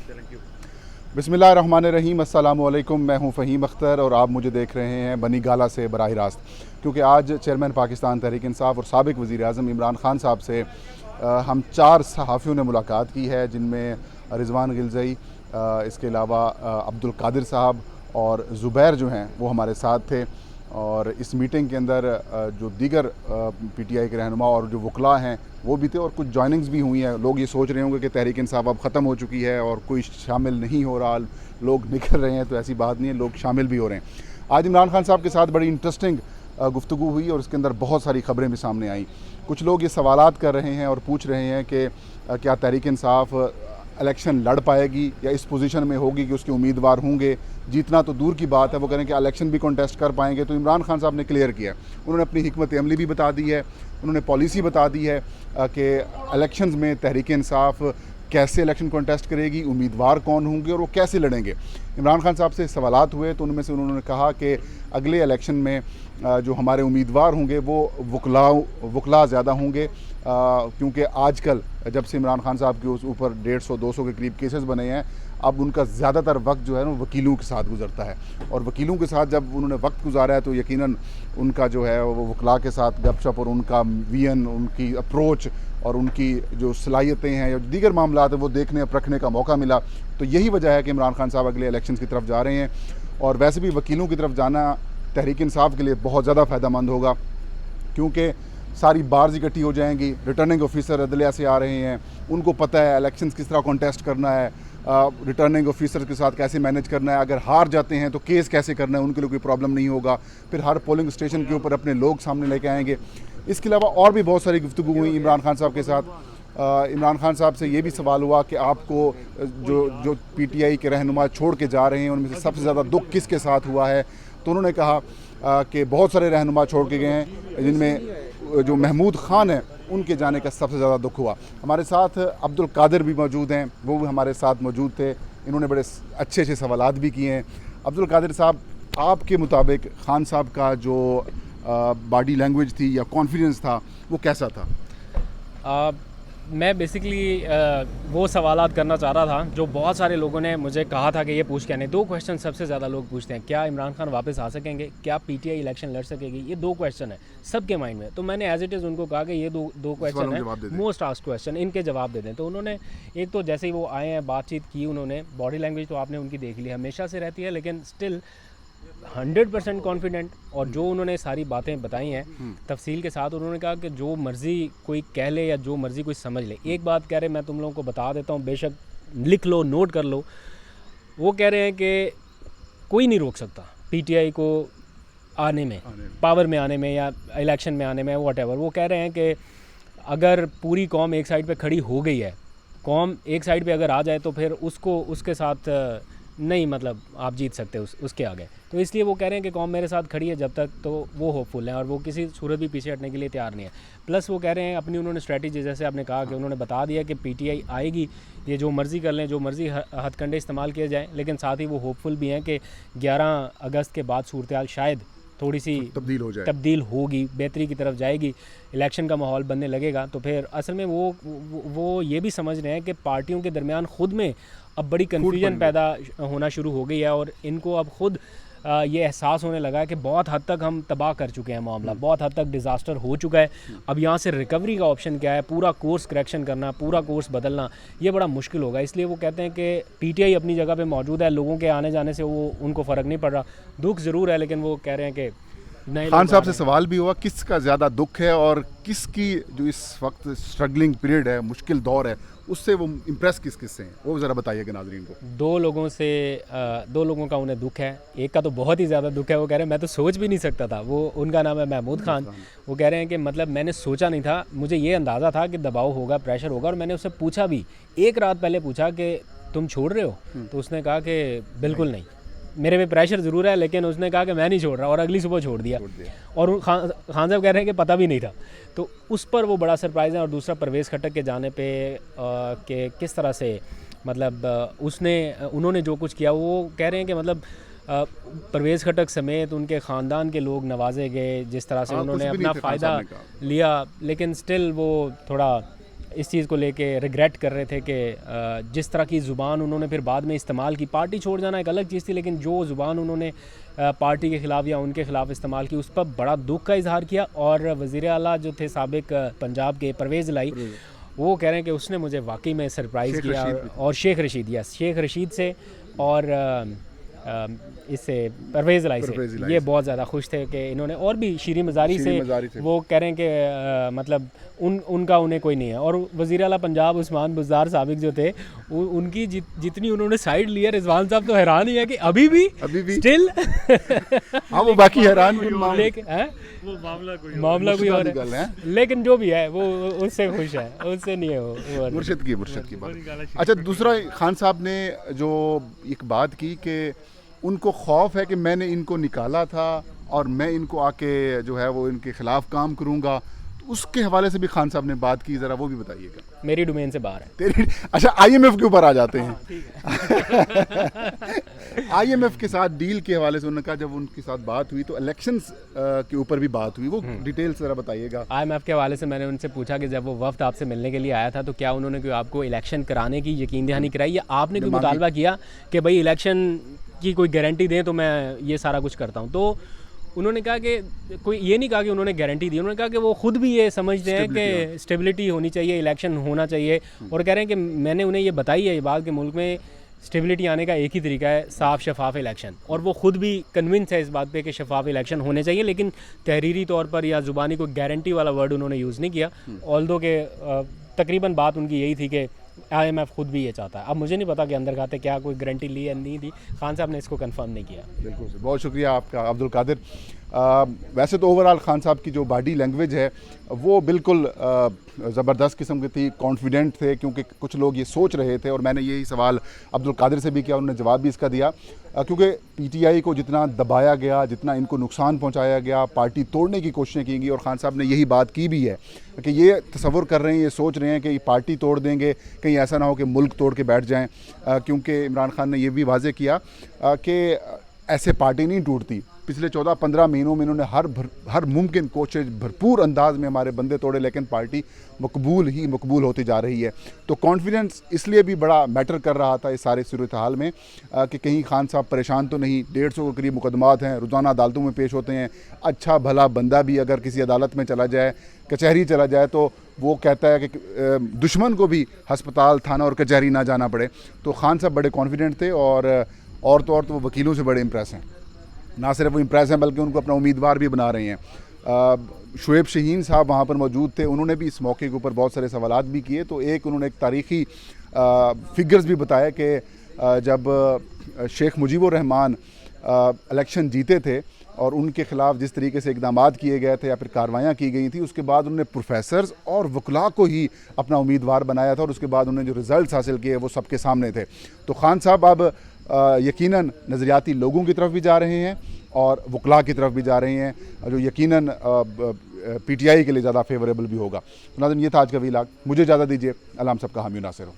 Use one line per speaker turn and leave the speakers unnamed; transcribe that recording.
बिस्मिल्लाहिर्रहमानिर्रहीम, अस्सलामुअलैकुम। मैं हूं फ़हीम अख्तर और आप मुझे देख रहे हैं बनी गाला से बराह रास्त। क्योंकि आज चेयरमैन पाकिस्तान तहरीक इंसाफ और साबिक़ वज़ीर आज़म इमरान ख़ान साहब से हम 4 सहाफ़ियों ने मुलाकात की है, जिनमें रिज़वान गिलज़ई, इसके अलावा अब्दुल कादिर साहब और ज़ुबैर जो हैं वो हमारे साथ थे। और इस मीटिंग के अंदर जो दीगर पीटीआई के रहनुमा और जो वकला हैं वो भी थे, और कुछ जॉइनिंग्स भी हुई हैं। लोग ये सोच रहे होंगे कि तहरीक इंसाफ अब ख़त्म हो चुकी है और कोई शामिल नहीं हो रहा, लोग निकल रहे हैं, तो ऐसी बात नहीं है, लोग शामिल भी हो रहे हैं। आज इमरान खान साहब के साथ बड़ी इंटरेस्टिंग गुफ्तगू हुई और उसके अंदर बहुत सारी ख़बरें भी सामने आई। कुछ लोग ये सवालात कर रहे हैं और पूछ रहे हैं कि क्या तहरीक इंसाफ इलेक्शन लड़ पाएगी या इस पोजीशन में होगी कि उसके उम्मीदवार होंगे। जीतना तो दूर की बात है, वो कह रहे हैं कि इलेक्शन भी कॉन्टेस्ट कर पाएंगे। तो इमरान खान साहब ने क्लियर किया, उन्होंने अपनी हिकमत अमली भी बता दी है, उन्होंने पॉलिसी बता दी है कि इलेक्शंस में तहरीक इंसाफ कैसे इलेक्शन कॉन्टेस्ट करेगी, उम्मीदवार कौन होंगे और वो कैसे लड़ेंगे। इमरान खान साहब से सवालात हुए तो उनमें से उन्होंने कहा कि अगले इलेक्शन में जो हमारे उम्मीदवार होंगे वो वकला ज़्यादा होंगे, क्योंकि आजकल जब से इमरान खान साहब के उस ऊपर 150-200 के करीब केसेस बने हैं, अब उनका ज़्यादातर वक्त जो है ना वकीलों के साथ गुजरता है। और वकीलों के साथ जब उन्होंने वक्त गुजारा है तो यकीनन उनका जो है वो वकला के साथ गपशप और उनका वियन, उनकी अप्रोच और उनकी जो सलाहियतें हैं या दीगर मामला है वो देखने परखने का मौका मिला। तो यही वजह है कि इमरान खान साहब अगले इलेक्शन की तरफ जा रहे हैं। और वैसे भी वकीलों की तरफ जाना तहरीक इंसाफ के लिए बहुत ज़्यादा फ़ायदेमंद होगा, क्योंकि सारी बार्स इकट्ठी हो जाएंगी। रिटर्निंग ऑफिसर अदलिया से आ रहे हैं, उनको पता है इलेक्शंस किस तरह कॉन्टेस्ट करना है, रिटर्निंग ऑफिसर के साथ कैसे मैनेज करना है, अगर हार जाते हैं तो केस कैसे करना है, उनके लिए कोई प्रॉब्लम नहीं होगा। फिर हर पोलिंग स्टेशन के ऊपर अपने लोग सामने लेके आएंगे। इसके अलावा और भी बहुत सारी गुफ्तगू हुई इमरान खान साहब के साथ। इमरान खान साहब से ये भी सवाल हुआ कि आपको जो पीटीआई के रहनुमा छोड़ के जा रहे हैं उनमें से सबसे ज़्यादा दुख किसके साथ हुआ है। तो उन्होंने कहा कि बहुत सारे रहनुमा छोड़ के गए हैं, जिनमें जो महमूद ख़ान है उनके जाने का सबसे ज़्यादा दुख हुआ। हमारे साथ अब्दुल कादिर भी मौजूद हैं, वो भी हमारे साथ मौजूद थे, इन्होंने बड़े अच्छे अच्छे सवालात भी किए हैं। अब्दुल कादिर साहब, आपके मुताबिक ख़ान साहब का जो बॉडी लैंग्वेज थी या कॉन्फिडेंस था वो कैसा था?
मैं बेसिकली वो सवालात करना चाह रहा था जो बहुत सारे लोगों ने मुझे कहा था कि ये पूछ के आने। 2 क्वेश्चन सबसे ज़्यादा लोग पूछते हैं, क्या इमरान खान वापस आ सकेंगे, क्या पीटीआई इलेक्शन लड़ सकेगी। ये 2 क्वेश्चन है सबके माइंड में। तो मैंने एज इट इज़ उनको कहा कि ये दो क्वेश्चन है मोस्ट आस्क्ड क्वेश्चन, इनके जवाब दे दें। तो उन्होंने एक तो जैसे ही वो आए हैं बातचीत की, उन्होंने बॉडी लैंग्वेज तो आपने उनकी देख ली, हमेशा से रहती है, लेकिन स्टिल 100% कॉन्फिडेंट। और जो उन्होंने सारी बातें बताई हैं तफसील के साथ, उन्होंने कहा कि जो मर्ज़ी कोई कह ले या जो मर्ज़ी कोई समझ ले, एक बात कह रहे मैं तुम लोगों को बता देता हूँ, बेशक लिख लो, नोट कर लो। वो कह रहे हैं कि कोई नहीं रोक सकता पीटीआई को आने में, पावर में आने में या इलेक्शन में आने में, व्हाटएवर। वो कह रहे हैं कि अगर पूरी कौम एक साइड पे खड़ी हो गई है, कौम एक साइड पे अगर आ जाए तो फिर उसको उसके साथ नहीं, मतलब आप जीत सकते उसके आगे। तो इसलिए वो कह रहे हैं कि कौम मेरे साथ खड़ी है जब तक, तो वो होपफुल हैं और वो किसी सूरत भी पीछे हटने के लिए तैयार नहीं है। प्लस वो कह रहे हैं अपनी उन्होंने स्ट्रेटजी, जैसे आपने कहा कि उन्होंने बता दिया कि पीटीआई आएगी, ये जो मर्ज़ी कर लें, जो मर्ज़ी हथकंडे इस्तेमाल किए जाएँ, लेकिन साथ ही वो होपफुल भी हैं कि 11 अगस्त के बाद सूरत हाल शायद थोड़ी सी तब्दील होगी, बेहतरी की तरफ जाएगी, इलेक्शन का माहौल बनने लगेगा। तो फिर असल में वो ये भी समझ रहे हैं कि पार्टियों के दरमियान ख़ुद में अब बड़ी कन्फ्यूजन पैदा होना शुरू हो गई है और इनको अब ख़ुद ये एहसास होने लगा है कि बहुत हद तक हम तबाह कर चुके हैं मामला, बहुत हद तक डिज़ास्टर हो चुका है। अब यहाँ से रिकवरी का ऑप्शन क्या है, पूरा कोर्स करेक्शन करना, पूरा कोर्स बदलना, ये बड़ा मुश्किल होगा। इसलिए वो कहते हैं कि पीटीआई अपनी जगह पे मौजूद है, लोगों के आने जाने से वो उनको फ़र्क नहीं पड़ रहा। दुख ज़रूर है, लेकिन वो कह रहे हैं कि
खान साहब से सवाल भी हुआ किसका ज़्यादा दुख है और किसकी जो इस वक्त स्ट्रगलिंग पीरियड है, मुश्किल दौर है, उससे वो इम्प्रेस किस से हैं, वो ज़रा बताइएगा नाज़रीन को।
2 लोगों का उन्हें दुख है। एक का तो बहुत ही ज़्यादा दुख है, वो कह रहे हैं मैं तो सोच भी नहीं सकता था। वो उनका नाम है महमूद खान। वो कह रहे हैं कि मतलब मैंने सोचा नहीं था, मुझे ये अंदाज़ा था कि दबाव होगा, प्रेशर होगा, और मैंने उससे पूछा भी, एक रात पहले पूछा कि तुम छोड़ रहे हो, तो उसने कहा कि बिल्कुल नहीं, मेरे पे प्रेशर ज़रूर है, लेकिन उसने कहा कि मैं नहीं छोड़ रहा, और अगली सुबह छोड़ दिया। और खान साहब कह रहे हैं कि पता भी नहीं था। तो उस पर वो बड़ा सरप्राइज़ है। और दूसरा परवेज़ खट्टक के जाने पे कि किस तरह से मतलब उन्होंने जो कुछ किया, वो कह रहे हैं कि मतलब परवेज़ खट्टक समेत उनके ख़ानदान के लोग नवाजे गए, जिस तरह से उन्होंने अपना फ़ायदा लिया, लेकिन स्टिल वो थोड़ा इस चीज़ को लेके रिग्रेट कर रहे थे कि जिस तरह की ज़ुबान उन्होंने फिर बाद में इस्तेमाल की, पार्टी छोड़ जाना एक अलग चीज़ थी, लेकिन जो ज़ुबान उन्होंने पार्टी के ख़िलाफ़ या उनके ख़िलाफ़ इस्तेमाल की, उस पर बड़ा दुख का इजहार किया। और वज़ीर आला जो थे साबिक पंजाब के, परवेज़ लाई, वो कह रहे हैं कि उसने मुझे वाकई में सरप्राइज़ किया। और शेख रशीद से और इससे परवेज़ लाई से ये बहुत ज़्यादा खुश थे कि इन्होंने, और भी शीरी मज़ारी से वो कह रहे हैं कि मतलब उनका उन्हें कोई नहीं है। और वज़ीर आला पंजाब उस्मान बुज़दार साबिक जो थे, उनकी जितनी उन्होंने साइड लिया, रिजवान साहब तो हैरान ही है कि अभी भी स्टिल
हाँ वो बाकी हैरान
वो मामला कोई और है, लेकिन जो भी है वो उससे खुश है, उससे नहीं है वो
मुर्शिद की बात। अच्छा, दूसरा खान साहब ने जो एक बात की कि उनको खौफ है कि मैंने इनको निकाला था और मैं इनको आके जो है वो इनके ख़िलाफ़ काम करूँगा, उसके हवाले से भी खान साहब ने बात की, ज़रा वो भी बताइएगा।
मेरी डोमेन से बाहर है
तेरी। अच्छा, IMF के ऊपर आ जाते हैं। IMF के साथ डील के हवाले से उन्होंने कहा, जब उनके साथ बात हुई तो इलेक्शंस के ऊपर भी बात हुई, वो डिटेल्स ज़रा बताइएगा।
IMF के हवाले से मैंने उनसे पूछा कि जब वो वफ्द आपसे मिलने के लिए आया था तो क्या उन्होंने कोई आपको इलेक्शन कराने की यकीन दहानी कराई, या आपने कोई मुतालबा किया कि भाई इलेक्शन की कोई गारंटी दें तो मैं ये सारा कुछ करता हूँ? तो उन्होंने कहा कि कोई ये नहीं कहा कि उन्होंने गारंटी दी, उन्होंने कहा कि वो खुद भी ये समझते हैं कि स्टेबिलिटी होनी चाहिए, इलेक्शन होना चाहिए। और कह रहे हैं कि मैंने उन्हें ये बताई है ये बात कि मुल्क में स्टेबिलिटी आने का एक ही तरीका है, साफ शफाफ इलेक्शन। और वो खुद भी कन्विंस है इस बात पे कि शफाफ इलेक्शन होने चाहिए, लेकिन तहरीरी तौर पर या ज़ुबानी कोई गारंटी वाला वर्ड उन्होंने यूज़ नहीं किया। ऑल्दो के तकरीबन बात उनकी यही थी कि IMF खुद भी ये चाहता है। अब मुझे नहीं पता कि अंदर खाते क्या कोई गारंटी ली या नहीं दी, खान साहब ने इसको कंफर्म नहीं किया।
बिल्कुल, बहुत शुक्रिया आपका अब्दुल कादिर। वैसे तो ओवरऑल खान साहब की जो बॉडी लैंग्वेज है वो बिल्कुल ज़बरदस्त किस्म की थी, कॉन्फिडेंट थे, क्योंकि कुछ लोग ये सोच रहे थे, और मैंने यही सवाल अब्दुल कादिर से भी किया, उन्होंने जवाब भी इसका दिया, क्योंकि PTI को जितना दबाया गया, जितना इनको नुकसान पहुंचाया गया, पार्टी तोड़ने की कोशिशें की गई, और खान साहब ने यही बात की भी है कि ये तसव्वुर कर रहे हैं, ये सोच रहे हैं कि पार्टी तोड़ देंगे, कहीं ऐसा ना हो कि मुल्क तोड़ के बैठ जाएँ, क्योंकि इमरान खान ने यह भी वाज़े किया कि ऐसे पार्टी नहीं टूटती। पिछले 14-15 महीनों में इन्होंने हर मुमकिन कोशिश भरपूर अंदाज में हमारे बंदे तोड़े, लेकिन पार्टी मकबूल होती जा रही है। तो कॉन्फिडेंस इसलिए भी बड़ा मैटर कर रहा था इस सारे सूरत हाल में कि कहीं खान साहब परेशान तो नहीं। 150 के करीब मुकदमात हैं, रोज़ाना अदालतों में पेश होते हैं। अच्छा भला बंदा भी अगर किसी अदालत में चला जाए, कचहरी चला जाए, तो वो कहता है कि दुश्मन को भी हस्पताल, थाना और कचहरी ना जाना पड़े। तो खान साहब बड़े कॉन्फिडेंट थे, और तो वो वकीलों से बड़े इम्प्रेस हैं। ना सिर्फ वो इम्प्रेस हैं बल्कि उनको अपना उम्मीदवार भी बना रहे हैं। शुएब शहीन साहब वहाँ पर मौजूद थे, उन्होंने भी इस मौके के ऊपर बहुत सारे सवालात भी किए। तो उन्होंने एक तारीख़ी फिगर्स भी बताया कि जब शेख मुजीबुर रहमान इलेक्शन जीते थे और उनके ख़िलाफ़ जिस तरीके से इक़दाम किए गए थे या फिर कार्रवाइयाँ की गई थी, उसके बाद उन्होंने प्रोफेसर्स और वकला को ही अपना उम्मीदवार बनाया था, और उसके बाद उन्होंने जो रिज़ल्ट हासिल किए वो सबके सामने थे। तो खान साहब अब यकीनन नज़रियाती लोगों की तरफ भी जा रहे हैं और वकला की तरफ भी जा रहे हैं, जो यकीनन PTI के लिए ज़्यादा फेवरेबल भी होगा। नाज़रीन, ये था आज का व्लॉग। मुझे इजाज़त दीजिए। अल्लाह हम सबका हामी नासिर हो।